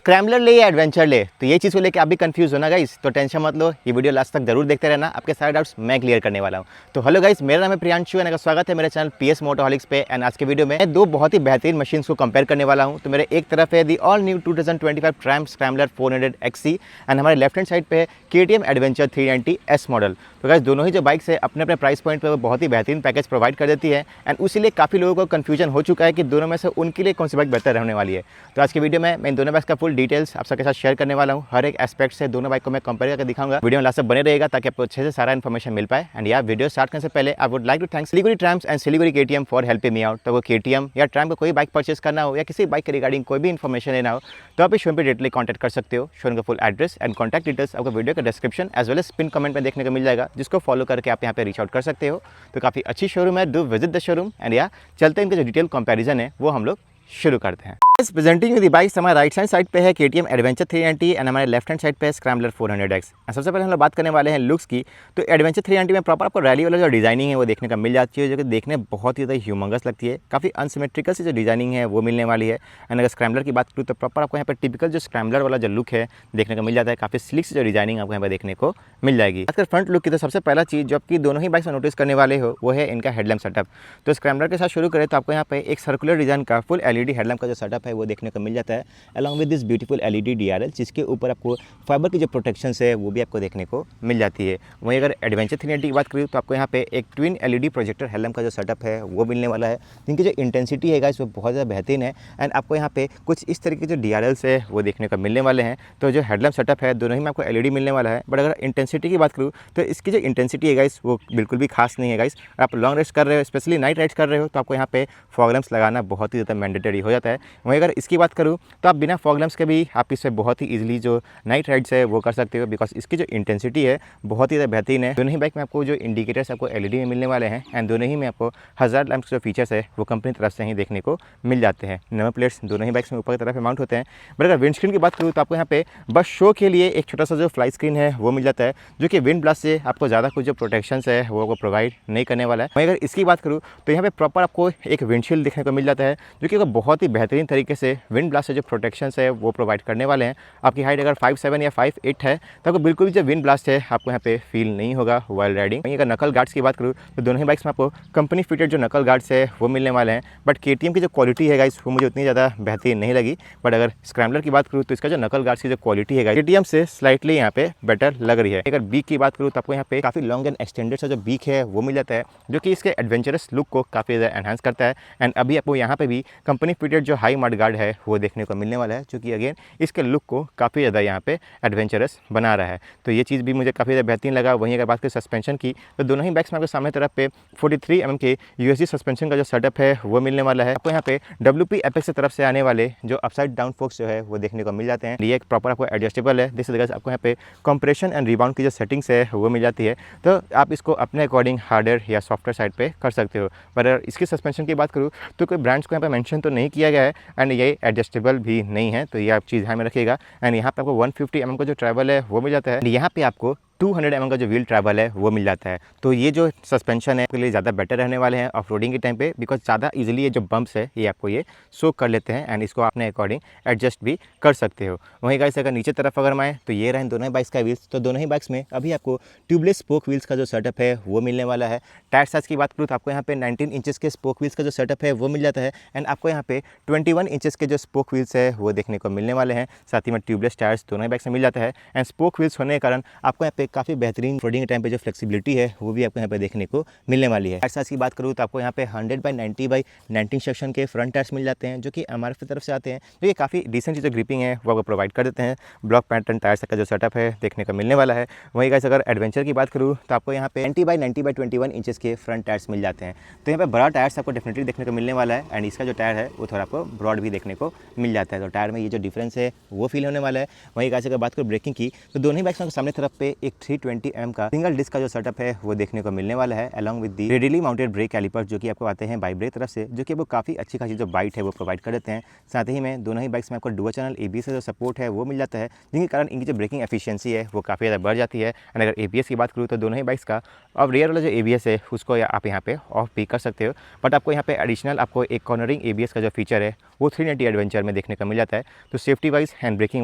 Scrambler ले या adventure ले, तो ये चीज़ को लेके आप भी कंफ्यूज हो ना गाइस, तो टेंशन मत लो, ये वीडियो लास्ट तक जरूर देखते रहना, आपके सारे डाउट्स मैं क्लियर करने वाला हूँ। तो हेलो गाइस, मेरा नाम है प्रियांशु एंड स्वागत है मेरे चैनल पीएस मोटोहॉलिक्स पे। एंड आज के वीडियो में दो बहुत ही बेहतरीन मशीन्स को कंपेयर करने वाला हूँ। तो मेरे एक तरफ है the all new 2025 tramp scrambler 400 XC and हमारे लेफ्ट हैंड साइड पे है KTM एडवेंचर 390S मॉडल। तो गाइस दोनों ही जो बाइक्स है अपने अपने प्राइस पॉइंट पे वो बहुत ही बेहतरीन पैकेज प्रोवाइड कर देती है एंड उसीलिए काफ़ी लोगों को कन्फ्यूजन हो चुका है कि दोनों में से उनके लिए कौन सी बाइक बेहतर रहने वाली है। तो आज की वीडियो में मैं इन दोनों बाइक्स का फुल डिटेल्स आप सबके साथ शेयर करने वाला हूँ। हर एक एस्पेक्ट से दोनों बाइक को मैं कंपेयर करके दिखाऊंगा। वीडियो में लास्ट तक बने रहेगा ताकि आपको अच्छे से सारा इन्फॉर्मेशन मिल पाए। एंड यार वीडियो स्टार्ट करने से पहले I would like to thank Siliguri tramps and Siliguri KTM for helping me out. तो वो KTM या ट्रैम्प को कोई बाइक परचेस करना हो या किसी बाइक के रिगार्डिंग कोई भी इन्फॉर्मेशन लेना हो तो आप इस शो पे डायरेक्टली कॉन्टैक्ट कर सकते हो। शो का full address and contact details आपको वीडियो का description as well as pin comment में देखने को मिल जाएगा, जिसको फॉलो करके आप यहाँ पे रीच आउट कर सकते हो। तो काफ़ी अच्छी शोरूम है, do visit the showroom. And या चलते हैं इनका जो डिटेल कंपैरिजन है वो हम लोग शुरू करते हैं। प्रेजेंटिंग विद द बाइक्स, हमारे राइट हैंड साइड पे है KTM एडवेंचर 390 एंड हमारे लेफ्ट हैंड साइड पे है स्क्रैम्बलर 400X। सबसे पहले हम लोग बात करने वाले हैं लुक्स की। तो एडवेंचर 390 में प्रॉपर आपको रैली वाला जो डिजाइनिंग है वो देखने का मिल जाती है, जो कि देखने बहुत ही ज़्यादा ह्यूमंगस लगती है। काफ़ी अनसिमेट्रिकल सी जो डिजाइनिंग है वो मिलने वाली है। एंड अगर स्क्रैम्बलर की बात करूँ तो प्रॉपर आपको यहाँ पर टिपिकल जो स्क्रैम्बलर वाला जो लुक है देखने को मिल जाता है। काफ़ी स्लिक सी जो डिजाइनिंग आपको यहाँ पर देखने को मिल जाएगी। अगर फ्रंट लुक की तो सबसे पहला चीज़ जो आपकी दोनों ही बाइक्स में नोटिस करने वाले हो वो है इनका हेडलैम्प सेटअप। तो स्क्रैम्बलर के साथ शुरू करें तो आपको यहाँ पे एक सर्कुलर डिजाइन का फुल LED हेडलैम्प का जो सेटअप है वो देखने को मिल जाता है along with this beautiful LED DRL, जिसके ऊपर आपको फाइबर की जो प्रोटेक्शंस है वो भी आपको देखने को मिल जाती है। वहीं अगर एडवेंचर 390 की बात करूँ तो आपको यहाँ पे एक ट्विन LED प्रोजेक्टर हेडलैम्प का जो सेटअप है वो मिलने वाला है, जिनकी जो इंटेंसिटी है गाइस वो बहुत ज़्यादा बेहतरीन है। एंड आपको यहाँ पे कुछ इस तरीके के जो DRLs है वो देखने को मिलने वाले हैं। तो जो हेडलैम्प सेटअप है दोनों ही में आपको LED मिलने वाला है। बट अगर इंटेंसिटी की बात करूँ तो इसकी जो इंटेंसिटी है गाइस वो बिल्कुल भी खास नहीं है गाइस। आप लॉन्ग राइड्स कर रहे हो, स्पेशली नाइट राइड्स कर रहे हो, तो आपको यहाँ पे फॉग लैंप्स लगाना बहुत ही ज़्यादा मैंडेटरी हो जाता है। वहीं अगर इसकी बात करूँ तो आप बिना फॉग लैंप्स के भी आप इससे बहुत ही ईजिली जो नाइट राइड्स है वो कर सकते हो, बिकॉज इसकी जो इंटेंसिटी है बहुत ही ज़्यादा बेहतरीन है। दोनों ही बाइक में आपको जो इंडिकेटर्स आपको LED में मिलने वाले हैं एंड दोनों ही में आपको हज़ार लैंप्स जो फीचर्स है वो कंपनी तरफ से ही देखने को मिल जाते हैं। नंबर प्लेट्स दोनों ही बाइक्स में ऊपर की तरफ माउंट होते हैं। बट अगर विंड स्क्रीन की बात करूँ तो आपको यहाँ पे बस शो के लिए एक छोटा सा जो फ्लाई स्क्रीन है वो मिल जाता है, जो कि विंड ब्लास्ट से आपको ज़्यादा कुछ जो प्रोटेक्शन है वो आपको प्रोवाइड नहीं करने वाला है। वहीं अगर इसकी बात करूँ तो यहाँ पे प्रॉपर आपको एक विंडशील्ड देखने को मिल जाता है, जो कि बहुत ही बेहतरीन तरीके से विंड ब्लास्ट से जो प्रोटेक्शन है वो प्रोवाइड करने वाले हैं। आपकी हाइट अगर 5'7" या 5'8" है तो आपको बिल्कुल भी जो विंड ब्लास्ट है आपको यहाँ पे फील नहीं होगा वाइल राइडिंग। वहीं अगर नकल गार्ड्स की बात करूँ तो दोनों ही बाइक्स में आपको कंपनी फिटेड जो नकल गार्ड्स है वो मिलने वाले हैं। बट KTM की जो क्वालिटी है गाइस वो मुझे उतनी ज़्यादा बेहतरीन नहीं लगी। बट अगर स्क्रैम्बलर की बात करूँ तो इसका जो नकल गार्ड्स की जो क्वालिटी है KTM से स्लाइटली यहाँ पे बेटर लग रही है। अगर बीक की बात करूँ तो आपको यहाँ पे काफ़ी लॉन्ग एंड एक्सटेंडेड सा जो बीक है वो मिल जाता है, जो कि इसके एडवेंचरस लुक को काफ़ी ज़्यादा एनहांस करता है। एंड अभी आपको यहाँ पे भी कंपनी फिटेड जो हाई मड गार्ड है वो देखने को मिलने वाला है, जो कि अगेन इसके लुक को काफ़ी ज़्यादा यहाँ पे एडवेंचरस बना रहा है। तो ये चीज़ भी मुझे काफ़ी ज़्यादा बेहतरीन लगा। वहीं अगर बात करें सस्पेंशन की तो दोनों ही बाइक्स में आपको सामने तरफ पे 43 mm के USD सस्पेंशन का जो सेटअप है वो मिलने वाला है। आपको यहाँ पे WP एपेक्स की तरफ से आने वाले जो अपसाइड डाउन फोक्स जो है वो देखने को मिल जाते हैं। ये एक प्रॉपर आपको एडजस्टेबल है, जिससे आपको यहाँ पे कंप्रेशन एंड रिबाउंड की जो सेटिंग्स है वो मिल जाती है। तो आप इसको अपने अकॉर्डिंग हार्डवेयर या सॉफ्टवेयर साइड पे कर सकते हो। पर अगर इसकी सस्पेंशन की बात करूँ तो कोई ब्रांड्स को यहाँ पे मेंशन तो नहीं किया गया है एंड ये एडजस्टेबल भी नहीं है, तो ये आप चीज़ ध्यान में रखिएगा। एंड यहाँ पे आपको 150 mm का जो ट्रैवल है वो मिल जाता है। यहाँ पे आपको 200 mm का जो व्हील ट्रैवल है वो मिल जाता है। तो ये जो सस्पेंशन है उसके लिए ज़्यादा बेटर रहने वाले हैं ऑफ रोडिंग के टाइम पे, बिकॉज ज़्यादा इजीली ये जो बम्प्स है ये आपको ये सोक कर लेते हैं एंड इसको अपने अकॉर्डिंग एडजस्ट भी कर सकते हो। वहीं गाइस अगर नीचे तरफ अगर मैं तो ये रहे दोनों ही बाइक्स का व्हील्स। तो दोनों ही बाइक्स में अभी आपको ट्यूबलेस स्पोक व्हील्स का जो सेटअप है वो मिलने वाला है। टायर साइज की बात करूँ तो आपको यहाँ पे 19 इंचेस के स्पोक व्हील्स का जो सेटअप है वो मिल जाता है एंड आपको यहाँ पे 21 इंचेस के जो स्पोक व्हील्स है वो देखने को मिलने वाले हैं। साथ ही में ट्यूबलेस टायर्स दोनों ही बाइक्स में मिल जाता है एंड स्पोक व्हील्स होने के कारण आपको यहाँ पे काफ़ी बेहतरीन रोडिंग के टाइम पे जो फ्लेक्सिबिलिटी है वो भी आपको यहाँ पे देखने को मिलने वाली है। टायर साइज की बात करूँ तो आपको यहाँ पे 100/90/19 सेक्शन के फ्रंट टायर्स मिल जाते हैं, जो कि MRF की तरफ से आते हैं, जो ये काफ़ी डिसेंट जो ग्रिपिंग है वो आपको प्रोवाइड कर देते हैं। ब्लॉक पैटर्न टायर्स का जो सेटअप है देखने को मिलने वाला है। वहीं गाइस अगर एडवेंचर की बात करूँ तो आपको यहाँ पे 90/90/21 इंचेस के फ्रंट टायर्स मिल जाते हैं। तो यहाँ पे बड़ा टायर्स आपको डेफिनेटली देखने को मिलने वाला है एंड इसका जो टायर है वो थोड़ा आपको ब्रॉड भी देखने को मिल जाता है। तो टायर में ये जो डिफरेंस है वो फील होने वाला है। वहीं गाइस अगर बात करूँ ब्रेकिंग की तो दोनों ही बाइक्स के सामने तरफ पे एक 320mm का सिंगल डिस्क का जो सेटअप है वो देखने को मिलने वाला है, along with the radially mounted brake calipers जो कि आपको आते हैं बाइक ब्रेक तरफ से, जो कि वो काफ़ी अच्छी खासी जो बाइट है वो प्रोवाइड कर देते हैं। साथ ही में दोनों ही बाइक्स में आपको डुअल चैनल ABS का जो सपोर्ट है वो मिल जाता है, जिनके कारण इनकी जो ब्रेकिंग एफिशिएंसी है वो काफ़ी ज़्यादा बढ़ जाती है। एंड अगर ABS की बात करूँ तो दोनों ही बाइक्स का अब रियर वाला जो ABS है उसको आप यहाँ पे ऑफ भी कर सकते हो, बट आपको यहाँ पे एडिशनल आपको एक कॉर्नरिंग ABS का जो फीचर है वो 390 एडवेंचर में देखने को मिल जाता है। तो safety wise hand braking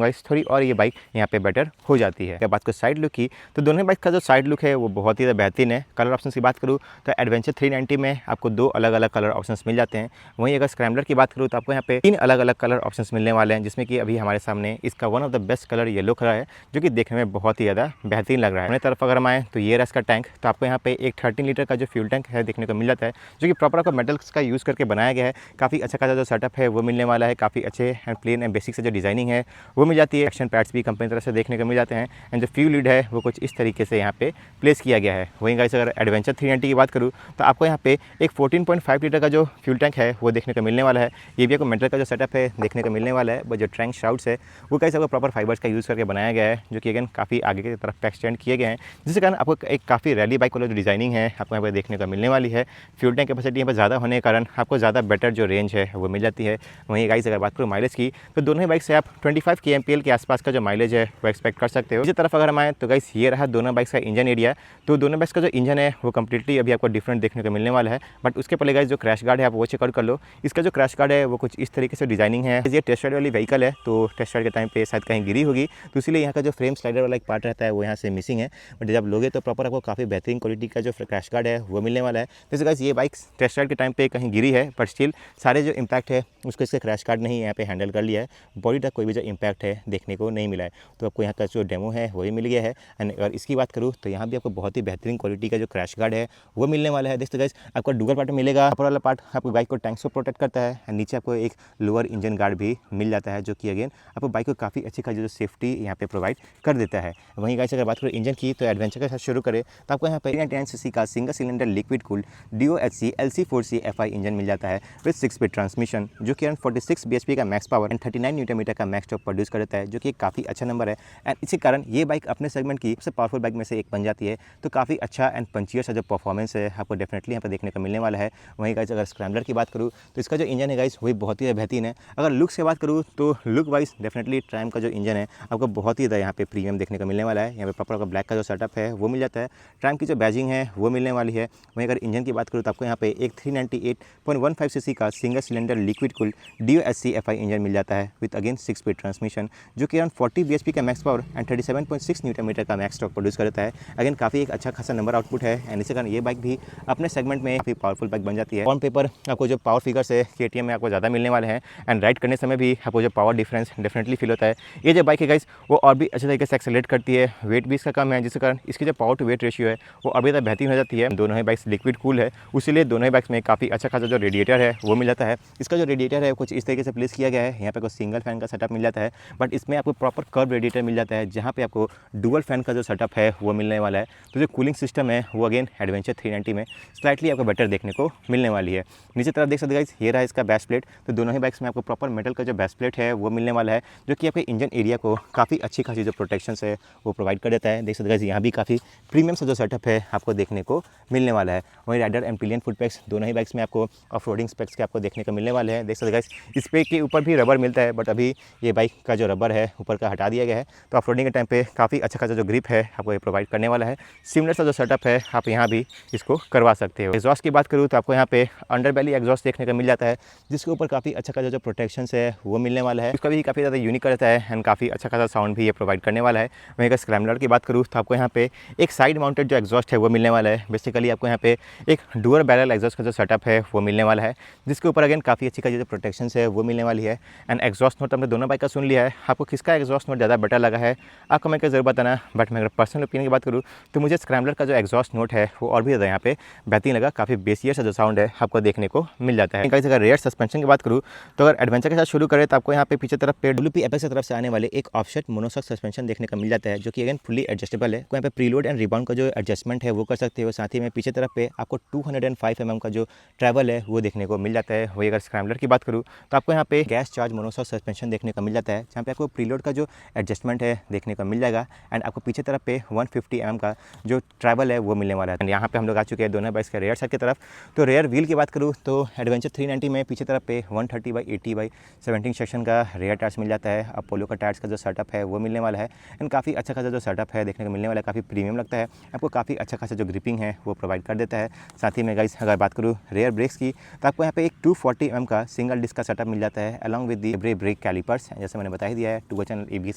wise थोड़ी और ये बाइक यहाँ पे बेटर हो जाती है। अगर बात करो साइड लुक की, तो दोनों बाइक का जो साइड लुक है वो बहुत ही ज़्यादा बेहतरीन है। कलर ऑप्शन की बात करूँ तो एडवेंचर 390 में आपको 2 अलग अलग कलर ऑप्शंस मिल जाते हैं। वहीं अगर स्क्रैम्बलर की बात करूँ तो आपको यहाँ पे 3 अलग अलग कलर ऑप्शंस मिलने वाले हैं, जिसमें कि अभी हमारे सामने इसका one of the best colour yellow colour है, जो कि देखने में बहुत ही ज़्यादा बेहतरीन लग रहा है। अपने तरफ अगर हम आएँ तो ये रहा इसका टैंक। तो आपको यहाँ पे एक 13 लीटर का जो फ्यूल टैंक है देखने को मिल जाता है, जो कि प्रॉपर आपको मेटल्स का यूज़ करके बनाया गया है। काफ़ी अच्छा खासा जो सेटअप है वो मिलने वाला है, काफ़ी अच्छे एंड प्लेन एंड बेसिक से जो डिजाइनिंग है वो मिल जाती है। एक्शन पैड्स भी कंपनी तरफ से देखने को मिल जाते हैं एंड जो फ्यूल लीड है वो कुछ इस तरीके से यहाँ पे प्लेस किया गया है। वहीं गाइस अगर एडवेंचर 390 की बात करूँ तो आपको यहाँ पे एक 14.5 लीटर का जो फ्यूल टैंक है वो देखने को मिलने वाला है। ये भी आपको मेटल का जो सेटअप है देखने को मिलने वाला है, बट जो ट्रैंक शाउट्स है वो गाइस आपको प्रॉपर फाइबर्स का यूज़ करके बनाया गया है, जो कि अगेन काफ़ी आगे की तरफ एक्सटेंड किए गए हैं, जिसके कारण आपको एक काफ़ी रैली बाइक वाला जो डिजाइनिंग है आपको यहाँ पर देखने को मिलने वाली है। फ्यूल टैंक कैपेसिटी यहाँ पर ज़्यादा होने के कारण आपको ज़्यादा बेटर जो रेंज है वो मिल जाती है। वहीं गाइस अगर बात करूँ माइलेज की, तो दोनों ही बाइक से आप 25 kmpl के आसपास का जो माइलेज है वो एक्सपेक्ट कर सकते हो। इसी तरफ अगर हम आए तो गाइस ये रहा दोनों बाइक्स का इंजन एरिया। तो दोनों बाइक्स का जो इंजन है वो कम्प्लीटली अभी आपको डिफरेंट देखने को मिलने वाला है, बट उसके पहले गाइस जो क्रैश गार्ड है आप वो चेकआउट कर लो। इसका जो क्रैश गार्ड है वो कुछ इस तरीके से डिजाइनिंग है। ये टेस्ट राइड वाली व्हीकल है, तो टेस्ट राइड के टाइम पे शायद कहीं गिरी होगी, तो इसलिए यहाँ का जो फ्रेम स्लाइडर वाला एक पार्ट रहता है वो यहाँ से मिसिंग है। बट जब लोगे तो प्रॉपर आपको काफ़ी बेहतरीन क्वालिटी का जो क्रैश गार्ड है वो मिलने वाला है। जैसे गाइस ये बाइक टेस्ट राइड के टाइम पे कहीं गिरी है, बट स्टिल सारे जो इम्पैक्ट है उसको इसके क्रैश गार्ड ने ही यहाँ पे हैंडल कर लिया है। बॉडी तक कोई भी जो इम्पैक्ट है देखने को नहीं मिला है। तो आपको यहाँ का जो डेमो है वही मिल गया है। एंड अगर इसकी बात करूँ तो यहाँ भी आपको बहुत ही बेहतरीन क्वालिटी का जो क्रैश गार्ड है वो मिलने वाला है। देखते गाइस आपको डुअल पार्ट मिलेगा। अपर वाला पार्ट आपको बाइक को टैंक से प्रोटेक्ट करता है एंड नीचे आपको एक लोअर इंजन गार्ड भी मिल जाता है, जो कि अगेन आपको बाइक को काफ़ी अच्छी खासी जो सेफ्टी यहाँ पे प्रोवाइड कर देता है। वहीं गाइस अगर बात करें इंजन की, तो एडवेंचर के साथ शुरू करें तो आपको यहाँ पे 399cc का single cylinder liquid cooled DOHC LC4C FI engine मिल जाता है विद 6 स्पीड ट्रांसमिशन, जो कि अराउंड 46 bhp का मैक्स पावर एंड 39 न्यूटन का मैक्स टॉर्क प्रोड्यूस कर देता है, जो कि काफ़ी अच्छा नंबर है। एंड इसी कारण ये बाइक अपने सेगमेंट की सबसे पावरफुल बाइक में से एक बन जाती है। तो काफ़ी अच्छा एंड पंचियर सा जो परफॉर्मेंस है आपको डेफिनेटली यहाँ पर देखने को मिलने वाला है। वहीं गाइस अगर स्क्रैम्बलर की बात करूँ तो इसका जो इंजन है गाइस वही बहुत ही बेहतरीन है। अगर लुक्स की बात करूँ तो लुक वाइज डेफिनेटली ट्रैम का जो इंजन है आपको बहुत ही ज़्यादा यहाँ पे प्रीमियम देखने को मिलने वाला है। यहाँ पे प्रॉपर का ब्लैक का जो सेटअप है वो मिल जाता है। ट्रैम की जो बैजिंग है वो मिलने वाली है। वहीं अगर इंजन की बात करूँ तो आपको यहाँ पे एक 398.15cc का single cylinder liquid cooled DOHC FI engine मिल जाता है विद अगेन 6 स्पीड ट्रांसमिशन, जो कि अराउंड 40 bhp का मैक्स पावर एंड 37.6 न्यूटन का मैक्स टॉर्क प्रोड्यूस करता है। अगेन काफ़ी एक अच्छा खासा नंबर आउटपुट है एंड इसी कारण ये बाइक भी अपने सेगमेंट में काफ़ी पावरफुल बाइक बन जाती है। ऑन पेपर आपको जो पावर फिगर्स है KTM में आपको ज़्यादा मिलने वाले हैं एंड राइड करने समय भी आपको जो पावर डिफरेंस डेफिनेटली फील होता है। ये जो बाइक है गाइस वो और भी अच्छे तरीके से एक्सेलरेट करती है, वेट भी इसका कम है, जिसके कारण इसकी जो पावर टू वेट रेशियो है वो और भी ज़्यादा बेहतरीन हो जाती है। दोनों ही बाइक्स लिक्विड कूल है, उसीलिए दोनों ही बाइक्स में काफ़ी अच्छा खासा जो रेडिएटर है वो मिल जाता है। इसका जो रेडिएटर है कुछ इस तरीके से प्लेस किया गया है। यहाँ पे कोई सिंगल फैन का सेटअप मिल जाता है, बट इसमें आपको प्रॉपर कर्व रेडिएटर मिल जाता है, जहाँ पे आपको डुअल फैन का जो सेटअप है वो मिलने वाला है। तो जो कूलिंग सिस्टम है वो अगेन एडवेंचर 390 में स्लाइटली आपको बेटर देखने को मिलने वाली है। नीचे तरफ देख सकते गाइस ये रहा इसका बैस प्लेट। तो दोनों ही बाइक्स में आपको प्रॉपर मेटल का जो बैस प्लेट है वो मिलने वाला है, जो कि आपके इंजन एरिया को काफ़ी अच्छी खासी जो प्रोटेक्शन है वो प्रोवाइड कर देता है। देख सकते गाइस यहाँ भी काफ़ी प्रीमियम सा जो सेटअप है आपको देखने को मिलने वाला है। वहीं rider and pillion foot pegs दोनों ही बाइक्स में आपको ऑफ रोडिंग स्पेक्स के आपको देखने को मिलने वाले हैं। देख सकते गाइस इस पे के ऊपर भी रबर मिलता है, बट अभी ये बाइक का जो रबर है ऊपर का हटा दिया गया है, तो ऑफ रोडिंग के टाइम पे काफ़ी अच्छा खासा जो ग्रिप है आपको ये प्रोवाइड करने वाला है। सिमिलर सा जो सेटअप है आप यहाँ भी इसको करवा सकते हो। एग्जॉस्ट की बात करूँ तो आपको यहाँ पे अंडर बैली एग्जॉस्ट देखने को मिल जाता है, जिसके ऊपर काफ़ी अच्छा खासा जो प्रोटेक्शन है वो मिलने वाला है। उसका भी काफ़ी ज़्यादा यूनिक रहता है एंड काफ़ी अच्छा खासा साउंड भी ये प्रोवाइड करने वाला है। वहीं अगर स्क्रैम्बलर की बात करूँ तो आपको यहाँ पे एक साइड माउंटेड जो एग्जॉस्ट है वो मिलने वाला है। बेसिकली आपको यहाँ पे एक डुअल बैरल एग्जॉस्ट का जो सेटअप है वो मिलने वाला है, जिसके ऊपर अगेन काफ़ी अच्छी खासी जो प्रोटेक्शन है वो मिलने वाली है। एंड एग्जॉस्ट नोट हमने दोनों बाइक का सुन लिया है। आपको किसका एग्जॉस्ट नोट ज़्यादा बेटर लगा है आपको मैं ज़रूर बताना, बट मैं अगर पर्सनल ओपिनियन की बात करूँ तो मुझे स्क्रैम्बलर का जो एग्जॉस्ट नोट है वो और भी ज़्यादा यहाँ पे बेहतरीन लगा। काफ़ी बेसियर सा जो साउंड है आपको देखने को मिल जाता है। अगर रेयर सस्पेंशन की बात करूँ तो अगर एडवेंचर के साथ शुरू करें तो आपको यहाँ पे पीछे तरफ पे WP एपेक्स की तरफ से आने वाले एक ऑफसेट मोनोशॉक सस्पेंशन देखने को मिल जाता है, जो कि अगेन फुली एडजस्टेबल है। यहाँ पे प्रीलोड एंड रिबाउंड का जो एडजस्टमेंट है वो कर सकते हो। साथ ही में पीछे तरफ पे आपको 205 mm का जो ट्रैवल है वो देखने को मिल जाता है। वही अगर स्क्रैम्बलर की बात करूँ तो आपको यहाँ पे गैस चार्ज मोनोशॉक सस्पेंशन देखने को मिल जाता है, जहाँ पे आपको प्रीलोड का जो एडजस्टमेंट है देखने को मिल जाएगा। एंड आपको पीछे पीछे तरफ पे 150 mm का जो ट्रैवल है वो मिलने वाला है। यहाँ पे हम लोग आ चुके हैं दोनों बाइक्स के रेयर साइड की तरफ। तो रेयर व्हील की बात करूँ तो एडवेंचर 390 में पीछे तरफ पे 130/80/17 सेक्शन का रेयर टायर्स मिल जाता है। अपोलो का टायर्स का जो सेटअप है वो मिलने वाला है एंड काफ़ी अच्छा खासा जो सेटअप है देखने को मिलने वाला है, काफ़ी प्रीमियम लगता है, आपको काफ़ी अच्छा खासा जो ग्रिपिंग है वो प्रोवाइड कर देता है। साथ ही में गाइस अगर बात करूँ रेयर ब्रेक्स की तो आपको यहाँ पे एक 240 mm का सिंगल डिस्क का सेटअप मिल जाता है along with the brake calipers, जैसे मैंने बता ही दिया है। 2 चैनल ABS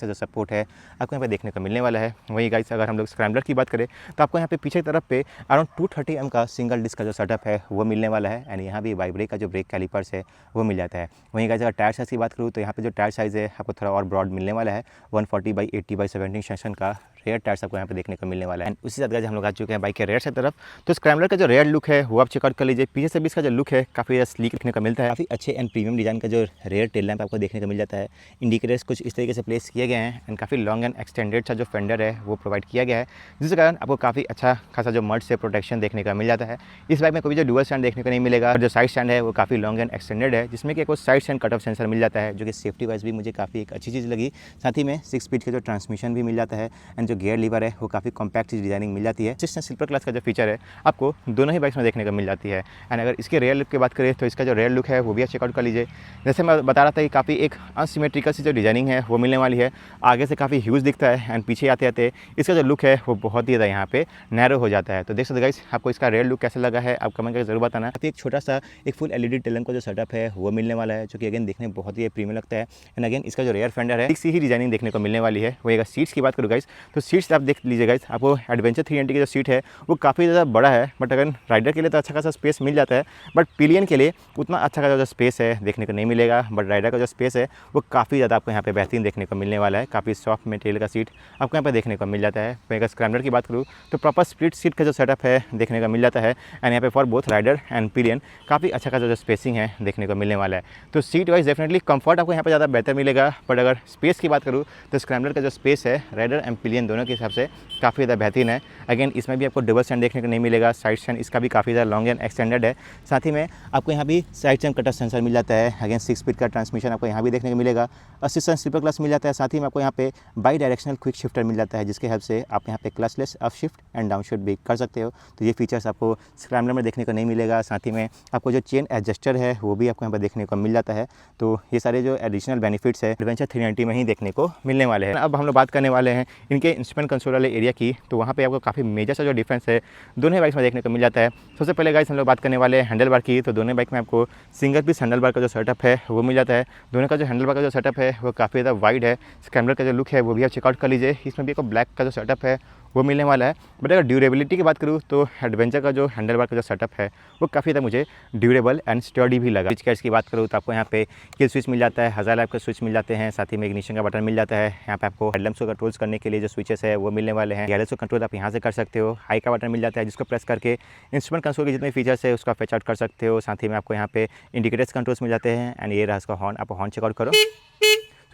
का जो सपोर्ट है आपको यहाँ पे देखने को मिलने वाला है। वही गाइस अगर हम लोग स्क्रैम्बलर की बात करें तो आपको यहाँ पे पीछे तरफ पे अराउंड 230 mm का सिंगल डिस्क का जो सेटअप है वो मिलने वाला है एंड यहाँ भी वाइब्रेक का जो ब्रेक कैलिपर्स है वो मिल जाता है। वहीं गाइस अगर टायर साइज़ की बात करूँ तो यहाँ पे जो टायर साइज़ है आपको थोड़ा और ब्रॉड मिलने वाला है। 140/80/17 सेक्शन का रेयर टायर्स आपको यहाँ पे देखने को मिलने वाला है। उसी साथ गाइस हम लोग आ चुके हैं बाइक के रेयर से तरफ। तो स्क्रैम्बलर का जो रेयर लुक है वो आप चेकआउट कर लीजिए। पीछे से भी इसका जो लुक है काफ़ी ज़्यादा स्लीक देखने को मिलता है। काफ़ी अच्छे एंड प्रीमियम डिजाइन का जो रेयर टेल लैंप आपको देखने को मिल जाता है। इंडिकेटर्स कुछ इस तरीके से प्लेस किए गए हैं एंड काफ़ी लॉन्ग एंड एक्सटेंडेड सा जो फेंडर है वो प्रोवाइड किया गया है, जिसके कारण आपको काफ़ी अच्छा खासा जो मड से प्रोटेक्शन देखने का मिल जाता है। इस बाइक में कोई जो डुअल स्टैंड देखने को नहीं मिलेगा। जो साइड स्टैंड है वो काफ़ी लॉन्ग एंड एक्सटेंडेड है, जिसमें कि एक side stand cut off sensor मिल जाता है, जो कि सेफ्टी वाइज भी मुझे काफ़ी एक अच्छी चीज़ लगी। साथ ही में 6 स्पीड का जो ट्रांसमिशन भी मिल जाता है एंड जो गियर लीवर है वो काफ़ी कॉम्पैक्ट डिजाइनिंग मिल जाती है। जिसमें स्लीपर क्लास का जो फीचर है आपको दोनों ही बाइक्स में देखने को मिल जाती है। एंड अगर इसके रेयर लुक की बात करें तो इसका जो रेयर लुक है वो भी आप चेकआउट कर लीजिए। जैसे मैं बता रहा था कि काफ़ी एक अनसिमेट्रिकल सी जो डिजाइनिंग है वो मिलने वाली है। आगे से काफ़ी ह्यूज दिखता है एंड पीछे आते आते इसका जो लुक है वो बहुत ही ज़्यादा यहाँ पे नैरो हो जाता है। तो देख सकते गाइस आपको इसका रेयर लुक कैसा लगा है आप कमेंट करके जरूर बताना। एक छोटा सा एक फुल LED टेल लैंप का जो सेटअप है वो मिलने वाला है, जो कि अगेन देखने में बहुत ही प्रीमियम लगता है। एंड अगेन इसका जो रेयर फेंडर है इसी ही डिजाइनिंग देखने को मिलने वाली है। वही अगर सीट्स की बात करूँ गाइस तो सीट्स आप देख लीजिए गाइस, आपको एडवेंचर 390 की जो सीट है वो काफ़ी ज़्यादा बड़ा है, बट अगर राइडर के लिए तो अच्छा खासा स्पेस मिल जाता है, बट पिलियन के लिए उतना अच्छा खासा जो स्पेस है देखने को नहीं मिलेगा। बट राइडर का जो स्पेस है वो काफ़ी ज़्यादा आपको यहाँ पे बेहतरीन देखने को मिलने वाला है। काफ़ी सॉफ्ट मटेरियल का सीट आपको यहाँ पे देखने को मिल जाता है। मैं अगर स्क्रैम्बलर की बात करूँ तो प्रॉपर स्प्लिट सीट का जो सेटअप है देखने को मिल जाता है एंड यहाँ पे for both rider and pillion काफ़ी अच्छा खासा जो स्पेसिंग है देखने को मिलने वाला है। तो सीट वाइज डेफिनेटली कंफर्ट आपको यहाँ पे ज़्यादा बेहतर मिलेगा, बट अगर स्पेस की बात करूँ तो स्क्रैम्बलर का जो स्पेस है राइडर एंड पिलियन दोनों के हिसाब से काफ़ी ज़्यादा बेहतरीन है। अगेन इसमें भी आपको डबल स्टैंड देखने को नहीं मिलेगा, साइड स्टैंड इसका भी काफ़ी ज़्यादा लॉन्ग एंड एक्सटेंडेड है। साथ ही में आपको यहाँ भी side stand cut off sensor मिल जाता है। अगेन 6 स्पीड का ट्रांसमिशन आपको यहाँ भी देखने को मिलेगा। असिस्टेंट स्लीपर क्लच मिल जाता है। साथ ही में आपको यहाँ पे बाई डायरेक्शनल क्विक शिफ्टर मिल जाता है, जिसके हेल्प से आप यहाँ पे clutchless up shift and down shift भी कर सकते हो। तो ये फीचर्स आपको स्क्रैम्बलर में देखने को नहीं मिलेगा। साथ ही में आपको जो चेन एडजस्टर है वो भी आपको यहाँ पर देखने को मिल जाता है। तो ये सारे जो एडिशनल बेनिफिट्स है एडवेंचर 390 में ही देखने को मिलने वाले हैं। अब हम लोग बात करने वाले हैं इनके इंस्ट्रूमेंट कंसोल वाले एरिया की। तो वहाँ पे आपको काफ़ी मेजर सा जो डिफरेंस है दोनों बाइक्स में देखने को मिल जाता है। सबसे पहले गाइस हम लोग बात करने वाले हैं हैंडल बार की। तो दोनों बाइक में आपको सिंगल पीस हैंडल बार का जो सेटअप है वो मिल जाता है। दोनों का जो हैंडल बार का जो सेटअप है वो काफ़ी ज़्यादा वाइड है। स्क्रैम्बलर का जो लुक है वो भी आप चेकआउट कर लीजिए। इसमें भी एक ब्लैक का जो सेटअप है वो मिलने वाला है। बट अगर ड्यूरेबिलिटी की बात करूँ तो एडवेंचर का जो हैंडल बार का जो सेटअप है वो काफ़ी ज़्यादा मुझे ड्यूरेबल एंड स्टर्डी भी लगा। स्विच केस की बात करूँ तो आपको यहाँ पे किल स्विच मिल जाता है, 1000 लैप का स्विच मिल जाते हैं। साथ ही में इग्निशन का बटन मिल जाता है। यहाँ पे आपको हेडलैम्प्स को कंट्रोल्स करने के लिए जो स्विचेस है वो मिलने वाले हैं। गैलेस को कंट्रोल आप यहाँ से कर सकते हो। हाई का बटन मिल जाता है जिसको प्रेस करके इंस्ट्रूमेंट कंसोल के जितने फीचर्स है उसका फेच आउट कर सकते हो। साथ ही में आपको यहाँ पे इंडिकेटर्स कंट्रोल्स मिल जाते हैं एंड ये रहा इसका हॉर्न, आप हॉर्न चेकआउट करो,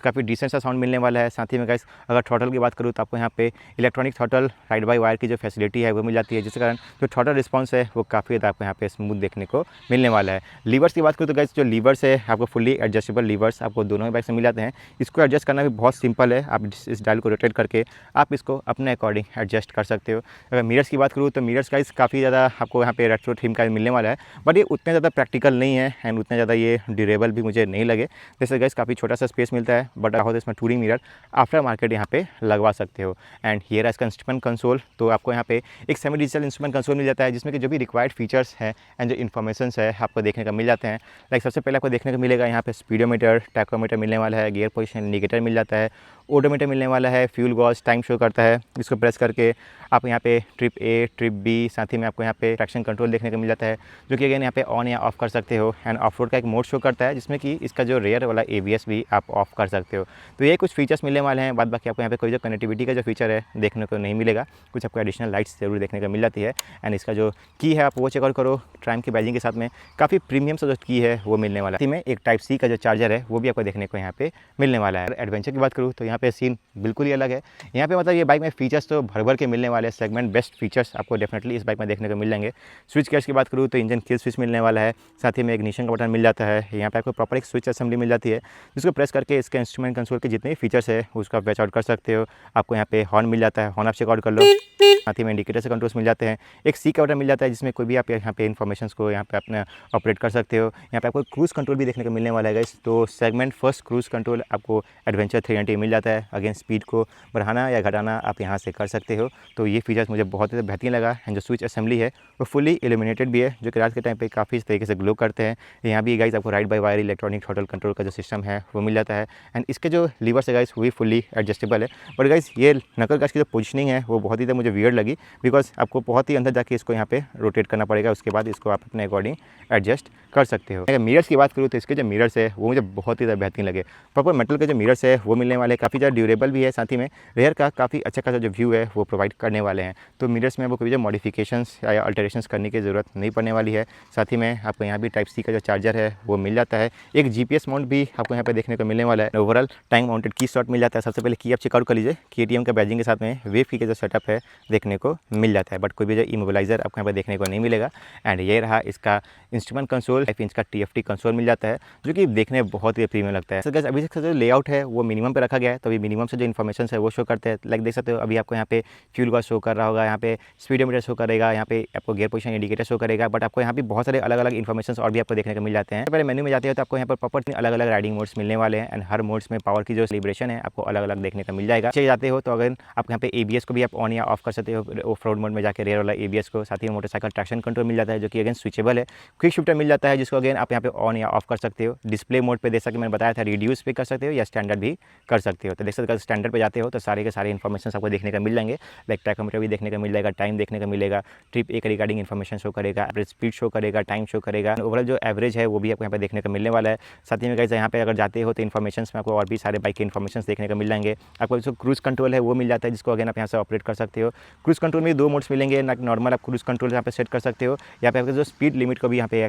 काफ़ी डिसेंट सा साउंड मिलने वाला है। साथ ही में गाइस अगर थ्रॉटल की बात करूँ तो आपको यहाँ पे electronic throttle ride by wire की जो फैसिलिटी है वो मिल जाती है, जिसके कारण जो थ्रॉटल रिस्पांस है वो काफ़ी ज़्यादा आपको यहाँ पे स्मूथ देखने को मिलने वाला है। लीवर्स की बात करूँ तो गाइस जो लीवर्स है आपको फुली एडजस्टेबल लीवर्स आपको दोनों ही बाइक में मिल जाते हैं। इसको एडजस्ट करना भी बहुत सिंपल है। आप इस डायल को रोटेट करके आप इसको अपने अकॉर्डिंग एडजस्ट कर सकते हो। अगर मिरर्स की बात करूँ तो मिरर्स गाइस काफ़ी ज़्यादा आपको यहाँ पे रेट्रो थीम का मिलने वाला है, बट ये उतने ज़्यादा प्रैक्टिकल नहीं है एंड उतने ज़्यादा ये ड्यूरेबल भी मुझे नहीं लगे। जैसे गाइस काफ़ी छोटा सा स्पेस मिलता है, बट आप इसमें टूरिंग मिरर आफ्टर मार्केट यहाँ पे लगवा सकते हो। एंड ये रहा इसका इंस्ट्रूमेंट कंसोल। तो आपको यहाँ पे एक सेमी डिजिटल इंस्ट्रूमेंट कंसोल मिल जाता है, जिसमें कि जो भी रिक्वायर्ड फीचर्स हैं एंड जो इन्फॉर्मेशन है आपको देखने को मिल जाते हैं। लाइक सबसे पहले आपको देखने को मिलेगा यहाँ पे स्पीडोमीटर, टैकोमीटर मिलने वाला है, गियर पोजिशन इंडिकेटर मिल जाता है, ओडोमीटर मिलने वाला है, फ्यूल गॉज टाइम शो करता है। इसको प्रेस करके आप यहाँ पे ट्रिप ए, ट्रिप बी, साथ ही में आपको यहाँ पे ट्रैक्शन कंट्रोल देखने को मिल जाता है, जो कि अगेन यहाँ पे ऑन या ऑफ कर सकते हो। एंड ऑफ रोड का एक मोड शो करता है, जिसमें कि इसका जो रेयर वाला ABS भी आप ऑफ कर सकते हो। तो ये कुछ फीचर्स मिलने वाले हैं। बाद बाकी आपको यहाँ पे कोई जो कनेक्टिविटी का जो फीचर है देखने को नहीं मिलेगा। कुछ आपको एडिशनल लाइट्स जरूर देखने को मिल जाती है। एंड इसका जो की है आप वो चेकआउट करो। ट्राइम की बैजिंग के साथ में काफ़ी प्रीमियम सा जो की है वो मिलने वाला है। में एक टाइप C का जो चार्जर है वो भी आपको देखने को यहाँ पे मिलने वाला है। एडवेंचर की बात करूँ तो यहाँ यहाँ पे सीन बिल्कुल ही अलग है। यहाँ पे मतलब ये बाइक में फीचर्स तो भर भर के मिलने वाले हैं, सेगमेंट बेस्ट फीचर्स आपको डेफिनेटली इस बाइक में देखने को मिल जाएंगे। स्विच केयर्स की बात करूँ तो इंजन किल स्विच मिलने वाला है, साथ ही में इग्निशन का बटन मिल जाता है। यहाँ पे आपको प्रॉपर एक स्विच असेंबली मिल जाती है जिसको प्रेस करके इसके इंस्ट्रूमेंट कंसोल के जितने भी फीचर्स है उसका आप वैच आउट कर सकते हो। आपको यहाँ पे हॉर्न मिल जाता है, हॉर्न आप चेक आउट कर लो, साथ ही में इंडिकेटर से कंट्रोल्स मिल जाते हैं। एक सी का बटन मिल जाता है जिसमें कोई भी आप यहाँ पे इन्फॉर्मेशन को यहाँ पे अपना ऑपरेट कर सकते हो। यहाँ पे आपको क्रूज़ कंट्रोल भी देखने को मिलने वाला है गाइस। तो सेगमेंट फर्स्ट क्रूज़ कंट्रोल आपको एडवेंचर 390 मिल जाता है। अगेन स्पीड को बढ़ाना या घटाना आप यहाँ से कर सकते हो। तो ये फीचर्स मुझे बहुत ही बेहतरीन लगा। एंड जो स्विच असेंबली है वो फुली इल्यूमिनेटेड भी है, जो कि रात के टाइम पे काफ़ी इस तरीके से ग्लो करते हैं। यहाँ भी गाइस आपको ride by wire electronic throttle control का जो सिस्टम है वो मिल जाता है। एंड इसके जो लीवर्स है गाइस वो भी फुली एडजस्टेबल है। बट गाइस ये नकल काश की जो पोजिशनिंग है वो बहुत ही मुझे वियर्ड लगी, बिकॉज आपको बहुत ही अंदर जाके इसको यहाँ पे रोटेट करना पड़ेगा, उसके बाद इसको आप अपने अकॉर्डिंग एडजस्ट कर सकते हो। अगर मिरर्स की बात करूँ तो इसके जो मिरर्स है वो मुझे बहुत ही ज़्यादा बेहतरीन लगे। प्रॉपर मेटल के जो मिरर्स है वो मिलने वाले, काफ़ी ज़्यादा ड्यूरेबल भी है, साथ ही में रेयर का काफ़ी अच्छा खासा जो व्यू है वो प्रोवाइड करने वाले हैं। तो मिरर्स में आपको कोई जो मॉडिफिकेशंस या अल्टरेशंस करने की ज़रूरत नहीं पड़ने वाली है। साथ ही में आपको यहाँ भी टाइप सी का जो चार्जर है वो मिल जाता है। एक GPS माउंट भी आपको यहाँ पे देखने को मिलने वाला है। ओवरऑल टाइम माउंटेड की स्लॉट मिल जाता है। सबसे पहले की आप चेकआउट कर लीजिए, KTM का बैजिंग के साथ में वेव की का जो सेटअप है देखने को मिल जाता है। बट कोई भी जो इमोबिलाइजर आपको यहाँ पे देखने को नहीं मिलेगा। एंड ये रहा इसका इंस्ट्रूमेंट कंसोल, 5 इंच का TFT कंसोल मिल जाता है, जो कि देखने में बहुत ही प्रीमियम लगता है। सर अभी से जो लेआउट है वो मिनिमम पे रखा गया है, तो अभी मिनिमम से जो इन्फॉर्मेशन है वो शो करते हैं। लाइक देख सकते हो अभी आपको यहाँ पे फ्यूल का शो कर रहा होगा, यहाँ पे स्पीडोमीटर शो करेगा, यहाँ पे आपको गियर पोजीशन इंडिकेटर शो करेगा। बट आपको यहाँ पे बहुत सारे अलग अलग इन्फॉर्मेशन और भी आपको देखने को मिल जाते हैं। पहले मेन्यू में जाते हो तो आपको यहाँ पर प्रॉपर अलग अलग राइडिंग मोड्स मिलने वाले हैं। एंड हर मोड्स में पावर की जो सेलिब्रेशन है आपको अलग अलग देखने को मिल जाएगा। चले जाते हो तो अगर आप यहाँ पे ABS को भी आप ऑन या ऑफ कर सकते हो, ऑफ रोड मोड में जाकर रेयर वाला ABS को। साथ ही मोटरसाइकिल ट्रैक्शन कंट्रोल मिल जाता है जो कि अगेन स्विचेबल है। क्विक शिफ्टर मिल जाता है जिसको अगेन आप यहाँ पे ऑन या ऑफ कर सकते हो। डिस्प्ले मोड पे जैसा कि मैंने बताया था रिड्यूस पे कर सकते हो या स्टैंडर्ड भी कर सकते हो। तो देख सकते हो स्टैंडर्ड पे जाते हो तो सारे के सारे इन्फॉर्मेशन आपको देखने को मिल जाएंगे। लाइक टैकोमीटर भी देखने को मिल जाएगा, टाइम देखने को मिलेगा, ट्रिप एक रिगार्डिंग इन्फॉर्मेशन शो करेगा, एवरेज स्पीड शो करेगा, टाइम शो करेगा, ओवरऑल जो एवरेज है वो भी आपको यहाँ पे देखने को मिलने वाला है। साथ ही में गाइस यहाँ पे अगर जाते हो तो इन्फॉर्मेशन में आपको और भी सारे बाइक के इन्फॉर्मेशन देखने को मिल जाएंगे। आपको जो क्रूज कंट्रोल है वो मिल जाता है जिसको अगेन आप यहाँ से ऑपरेट कर सकते हो। क्रूज कंट्रोल में 2 मोड्स मिलेंगे। नॉर्मल आप क्रूज कंट्रोल यहाँ पे सेट कर सकते हो, यहाँ पे आपको जो स्पीड लिमिट को भी यहाँ पे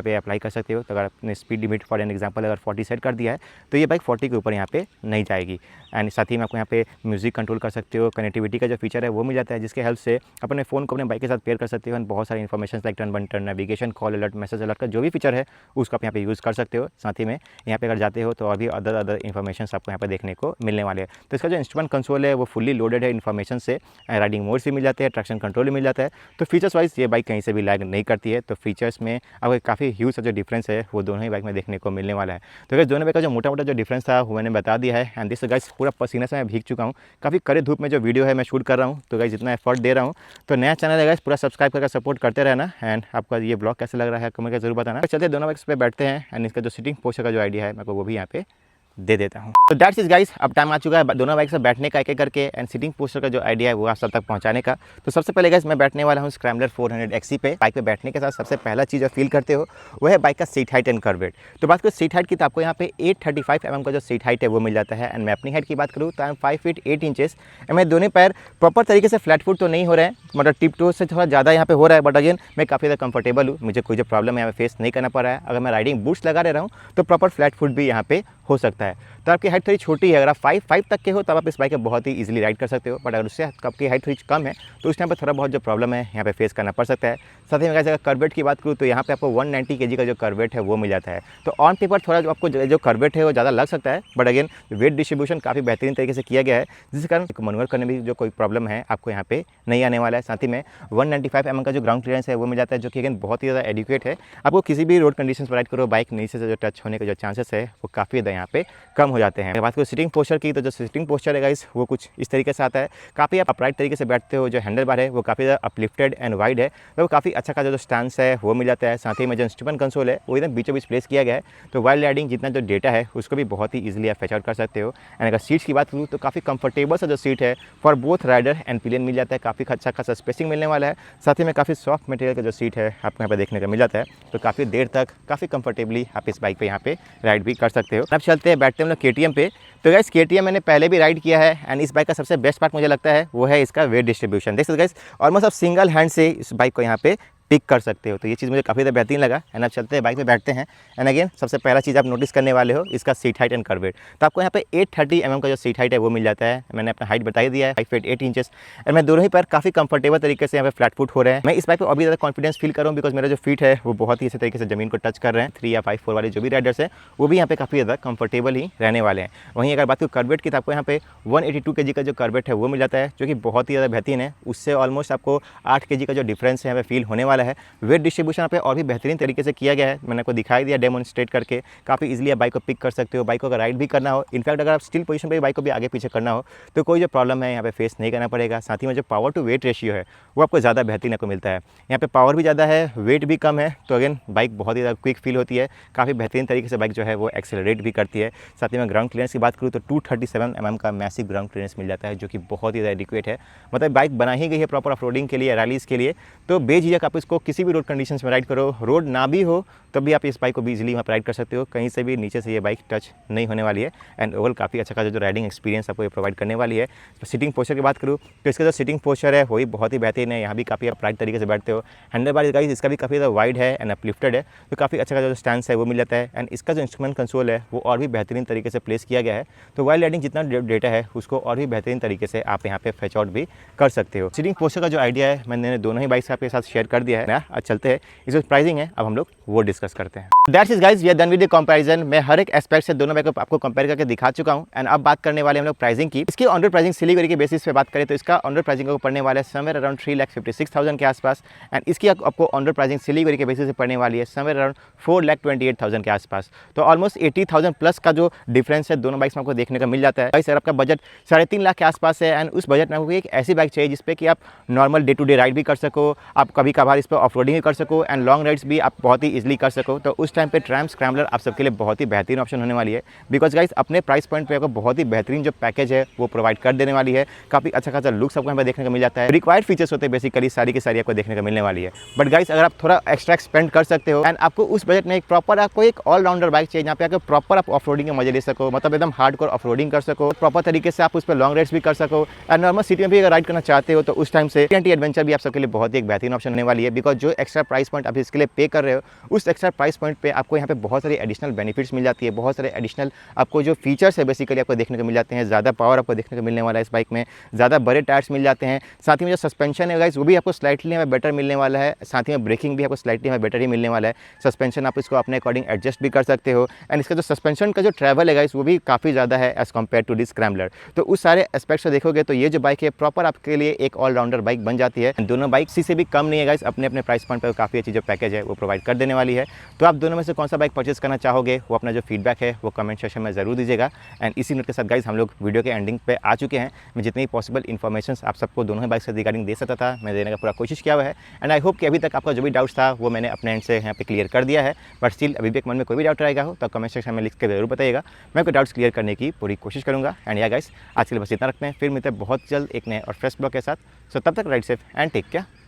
अप्लाई कर सकते हो। तो अगर आपने speed limit for an example अगर 40 सेट कर दिया है तो ये बाइक 40 के ऊपर यहाँ पे नहीं जाएगी। एंड साथ ही में आपको यहाँ पे म्यूजिक कंट्रोल कर सकते हो। कनेक्टिविटी का जो फीचर है वो मिल जाता है जिसके हेल्प से अपने फ़ोन को अपने बाइक के साथ पेयर कर सकते हो। एंड बहुत सारी information like turn button, navigation, call alert, message alert का जो भी फीचर है उसको आप यहाँ पे यूज़ कर सकते हो। साथ ही में यहाँ पे अगर जाते हो तो अभी अदर इन्फॉर्मेशन आपको यहाँ पे देखने को मिलने वाले हैं। तो इसका जो इंस्ट्रूमेंट कंसोल है वो फुल्ली लोडेड है इन्फॉर्मेशन से। राइडिंग मोड्स भी मिल जाते हैं, ट्रैक्शन कंट्रोल भी मिल जाता है। तो फीचर्स वाइज ये बाइक कहीं से भी लैग नहीं करती है। तो फीचर्स में आपको काफ़ी ह्यूज सा जो डिफरेंस है वो दोनों ही बाइक में देखने को मिलने वाला है। तो गाइस दोनों बाइक का जो मोटा जो डिफरेंस था वो मैंने बता दिया है। एंड दिस गाइस पूरा पसीने से मैं भीग चुका हूँ, काफ़ी कड़े धूप में जो वीडियो है मैं शूट कर रहा हूँ। तो गाइस इतना एफर्ट दे रहा हूँ। तो नया चैनल है गाइस, पूरा सब्सक्राइब करके सपोर्ट करते रहना। एंड आपका ये ब्लॉग कैसे लग रहा है कमेंट करके जरूर बताना। चलते दोनों बाइक्स पे बैठते हैं एंड इसका जो सीटिंग पोस्चर का जो आइडिया है मैं को वो भी यहाँ पे दे देता हूँ। तो दैट्स इज गाइस, अब टाइम आ चुका है दोनों बाइक से बैठने का एक एक करके एंड सीटिंग पोस्चर का जो आइडिया है वो आप सब तक पहुँचाने का। तो सबसे पहले गाइस मैं बैठने वाला हूँ स्क्रैम्बलर 400 XC पे। बाइक पे बैठने के साथ सबसे पहला चीज़ जो फील करते हो वो है बाइक का सीट हाइट एंड कर्वेट। तो बात करो सीट हाइट की तो आपको यहाँ पे 835 mm का जो सीट हाइट है वो मिल जाता है। एंड मैं अपनी हाइट की बात करूँ तो आई एम 5 फीट 8 इंचेस। मैं दोनों पैर प्रॉपर तरीके से फ्लैट फुट तो नहीं हो रहे हैं, मतलब टिप टो से थोड़ा ज़्यादा यहाँ पे हो रहा है। बट अगेन मैं काफ़ी ज़्यादा कंफर्टेबल हूँ, मुझे कोई जो प्रॉब्लम है यहाँ पे फेस नहीं करना पड़ रहा है। अगर मैं राइडिंग बूट्स लगा रहा हूँ तो प्रॉपर फ्लैट फुट भी यहाँ पे हो सकता है। तो आपकी हाइट थोड़ी छोटी है, अगर आप 5 तक के हो तब आप इस बाइक को बहुत ही इजीली राइड कर सकते हो। बट अगर उससे आपकी हाइट थोड़ी कम है तो उस टाइम पर थोड़ा बहुत जो प्रॉब्लम है यहाँ पे फेस करना पड़ सकता है। साथ ही में अगर कर्वेट की बात करूँ तो यहाँ पे आपको 190 kg का जो कर्वेट है वो मिल जाता है। तो ऑन पेपर थोड़ा जो आपको जो कर्वेट है वो ज़्यादा लग सकता है, बट अगेन वेट डिस्ट्रीब्यूशन काफ़ी बेहतरीन तरीके से किया गया है जिसके कारण मनूवर करने में जो कोई प्रॉब्लम है आपको यहाँ पे नहीं आने वाला है। साथ ही में 195 mm का जो ग्राउंड क्लियरेंस है वो मिल जाता है, जो कि अगेन बहुत ही ज़्यादा एडिक्वेट है। आपको किसी भी रोड कंडीशन प्रोवाइड करो बाइक नीचे से जो टच होने के जो चांसेस है वो काफ़ी ज़्यादा यहाँ पे कम हो जाते हैं। बात करो सीटिंग पोस्चर की तो जो सीटिंग पोस्चर है गाइस वो कुछ इस तरीके से आता है। काफ़ी आप अपराइट तरीके से बैठते हो, जो हैंडल बार है वो काफ़ी ज़्यादा अपलिफ्टेड एंड वाइड है, तो काफ़ी अच्छा का जो स्टैंस है वो मिल जाता है। साथ ही में जो इंस्ट्रूमेंट कंसोल है वो एकदम बीचों बीच प्लेस किया गया है, तो वाइल्ड राइडिंग जितना जो डेटा है उसको भी बहुत ही ईजिली आप फैच आउट कर सकते हो। एंड अगर सीट्स की बात करूँ तो काफ़ी कंफर्टेबल सा जो सीट है for both rider and pillion मिल जाता है, काफ़ी अच्छा खासा स्पेसिंग मिलने वाला है। साथ ही में काफ़ी सॉफ्ट मटेरियल का जो सीट है आपको यहाँ पे देखने को मिल जाता है, तो काफ़ी देर तक काफ़ी कंफर्टेबली आप इस बाइक पे यहाँ पे राइड भी कर सकते हो। अब चलते हैं बैठते हैं हम लोग KTM पे। तो गाइस KTM मैंने पहले भी राइड किया है एंड इस बाइक का सबसे बेस्ट पार्ट मुझे लगता है वो है इसका वेट डिस्ट्रीब्यूशन। देख सकते गाइस ऑलमोस्ट आप सिंगल हैंड से इस बाइक को यहाँ पे पिक कर सकते हो। तो ये चीज़ मुझे काफ़ी ज़्यादा बेहतरीन लगा। एंड आप चलते हैं, बाइक पे बैठते हैं। एंड अगेन सबसे पहला चीज़ आप नोटिस करने वाले हो इसका seat height and curve wait. तो आपको यहाँ पे 830 mm का जो सीट हाइट है वो मिल जाता है। मैंने अपना हाइट बता ही दिया है, 5 फीट 8 इंचेस। एंड मैं दोनों ही पैर काफ़ी कंफर्टेबल तरीके से यहाँ पे फ्लैट फुट हो रहे हैं। मैं इस बाइक पर अभी ज़्यादा कॉन्फिडेंस फील कर रहा हूँ बिकॉज मेरा जो फीट है वो बहुत ही अच्छे तरीके से जमीन को टच कर रहे हैं। 3 या 5 4 वाले जो भी राइडर्स हैं वो भी यहाँ पे काफ़ी ज़्यादा कंफर्टेबल ही रहने वाले हैं। वहीं अगर बात करूँ कर्व वेट की, तो आपको यहाँ पे 182 kg का जो कर्व वेट है वो मिल जाता है, जो कि बहुत ही ज़्यादा बेहतरीन है। उससे ऑलमोस्ट आपको 8 kg का जो डिफरेंस है यहाँ पे फील होने वाला है। वेट डिस्ट्रीब्यूशन यहाँ पे और भी बेहतरीन तरीके से किया गया है। मैंने आपको दिखाई दिया डेमोन्स्ट्रेट करके, काफ़ी इजीली आप बाइक को पिक कर सकते हो। बाइक को अगर राइड भी करना हो, इनफैक्ट अगर आप स्टिल पोजीशन पे बाइक को भी आगे पीछे करना हो तो कोई जो प्रॉब्लम है यहाँ पे फेस नहीं करना पड़ेगा। साथ ही में जो पावर टू वेट रेशियो है वो आपको ज़्यादा बेहतरीन आपको मिलता है। यहाँ पे पावर भी ज़्यादा है, वेट भी कम है, तो अगेन बाइक बहुत ही ज़्यादा क्विक फील होती है। काफ़ी बेहतरीन तरीके से बाइक जो है वो एक्सेलरेट भी करती है। साथ ही में ग्राउंड क्लियरेंस की बात करूँ तो 237 mm का मैसिव ग्राउंड क्लियरेंस मिल जाता है, जो कि बहुत ही ज़्यादा एडिक्वेट है। मतलब बाइक बना ही गई है प्रॉपर ऑफ रोडिंग के लिए, रैलीज़ के लिए। तो बेझिझक आप इसको किसी भी रोड कंडीशंस में राइड करो, रोड ना भी हो तब भी आप इस बाइक को भी इजीली वहाँ पर राइड कर सकते हो। कहीं से भी नीचे से ये बाइक टच नहीं होने वाली है। एंड ओवरऑल काफ़ी अच्छा खासा जो राइडिंग एक्सपीरियंस आपको ये प्रोवाइड करने वाली है। तो सिटिंग पोस्चर की बात करूँ तो इसका जो सिटिंग पोस्चर है वही बहुत ही बेहतरीन है। यहाँ भी काफ़ी आप राइट तरीके से बैठते हो। हैंडल बार गाइस इसका भी काफ़ी ज़्यादा वाइड है एंड अपलिफ्टेड है, तो काफ़ी अच्छा खासा जो स्टैंड है वो मिल जाता है। एंड इसका जो इंस्ट्रूमेंट कंसोल है वो और भी बेहतरीन तरीके से प्लेस किया गया है। तो वाइल्ड राइडिंग जितना डेटा है उसको और भी बेहतरीन तरीके से आप यहाँ पे फेच आउट भी कर सकते हो। सिटिंग पोस्चर का जो आइडिया है मैंने दोनों ही बाइक्स आपके साथ शेयर कर दिया है। आज चलते हैं, इसमें प्राइसिंग है अब हम लोग वो डिस्कस करते हैं। That's it guys, we are done with the comparison. मैं हर एक एस्पेक्ट से दोनों बाइक को आपको कंपेयर करके दिखा चुका हूं। एंड अब बात करने वाले हम लोग प्राइसिंग की। इसकी ऑन रोड प्राइसिंग सिलीगुड़ी के बेसिस पे बात करें तो इसका ऑन रोड प्राइसिंग को पड़ने वाला है समवेयर अराउंड 3,56,000 के आसपास। एंड इसकी आपको ऑन रोड प्राइसिंग सिलीगुड़ी के बेसिस पे पड़ने वाली है समवेयर अराउंड 4,28,000 के आसपास। तो ऑलमोस्ट 80,000 प्लस का जो डिफरेंस है दोनों बाइक्स में आपको देखने को मिल जाता है। अगर आपका बजट 3.5 लाख के आसपास है एंड उस बजट में आपको एक ऐसी बाइक चाहिए जिसपे कि आप normal day to day ride भी कर सको, आप कभी कभार इस पर ऑफ रोडिंग भी कर सको एंड लॉन्ग राइड्स भी आप बहुत ही ईजिली कर सको, तो उस टाइम पे ट्रैम स्क्रैम्बलर आप सबके लिए बहुत ही बेहतरीन ऑप्शन होने वाली है। बिकॉज गाइस अपने प्राइस पॉइंट पे आपको बहुत ही बेहतरीन जो पैकेज है वो प्रोवाइड कर देने वाली है। काफ़ी अच्छा खासा लुक्स आपको यहाँ पे देखने को मिल जाता है। रिक्वायर्ड फीचर्स होते हैं बेसिकली सारी की सारी आपको देखने को मिलने वाली है। बट गाइस अगर आप थोड़ा एक्स्ट्रा स्पेंड कर सकते हो एंड आपको उस बजट में एक प्रॉपर आपको एक ऑलराउंडर बाइक चाहिए जहाँ पे आपको प्रॉपर आप ऑफ रोडिंग के मजे ले सको, मतलब एकदम हार्डकोर ऑफ रोडिंग कर सको, प्रॉपर तरीके से आप उस पर लॉन्ग राइड्स भी कर सको एंड नॉर्मल सिटी में भी अगर राइड करना चाहते हो तो उस टाइम से TNT एडवेंचर भी आप सबके लिए बहुत ही एक बेहतरीन ऑप्शन होने वाली है। बिकॉज जो एक्स्ट्रा प्राइस पॉइंट आप इसके लिए पे कर रहे हो उस एक्स्ट्रा प्राइस पॉइंट पे आपको यहाँ पे बहुत सारी एडिशनल बेनिफिट्स मिल जाती है, बहुत सारे एडिशनल आपको जो फीचर्स है बेसिकली आपको देखने को मिल जाते हैं। ज़्यादा पावर आपको देखने को मिलने वाला है इस बाइक में, ज़्यादा बड़े टायर्स मिल जाते हैं। साथ ही में जो सस्पेंशन है गाइस वो भी आपको स्लाइटली हमें बेटर मिलने वाला है। साथ ही में ब्रेकिंग भी आपको स्लाइटली हमें बेटर ही मिलने वाला है। सस्पेंशन आप इसको अपने अकॉर्डिंग एडजस्ट भी कर सकते हो एंड इसका जो सस्पेंशन का जो ट्रैवल है गाइस वो भी काफ़ी ज़्यादा है as compare to the scrambler. तो उस सारे एस्पेक्ट से देखोगे तो ये जो बाइक है प्रॉपर आपके लिए एक ऑलराउंडर बाइक बन जाती है। दोनों बाइक से भी कम नहीं है गाइस, अपने अपने प्राइस पॉइंट पर काफ़ी अच्छी जो पैकेज है वो प्रोवाइड कर देने वाली है। तो आप दोनों में से कौन सा बाइक परचेस करना चाहोगे वो अपना जो फीडबैक है वो कमेंट सेक्शन में ज़रूर दीजिएगा। एंड इसी नोट के साथ गाइस हम लोग वीडियो के एंडिंग पे आ चुके हैं। मैं जितनी पॉसिबल इन्फॉर्मेशन आप सबको दोनों ही बाइक से रिगार्डिंग दे सकता था मैं देने का पूरा कोशिश किया हुआ है। एंड आई होप कि अभी तक आपका जो भी डाउट्स था वो मैंने अपने एंड से यहाँ पे क्लियर कर दिया है। बट स्टिल अभी भी एक मन में कोई भी डाउट रहेगा हो तो कमेंट सेक्शन में लिख के जरूर बताइएगा, मैं कोई डाउट्स क्लियर करने की पूरी कोशिश करूँगा। एंड या गाइस आज के लिए बस इतना रखते हैं, फिर मिलते हैं बहुत जल्द एक नए और फ्रेश ब्लॉग के साथ। सो तब तक ride safe and take care.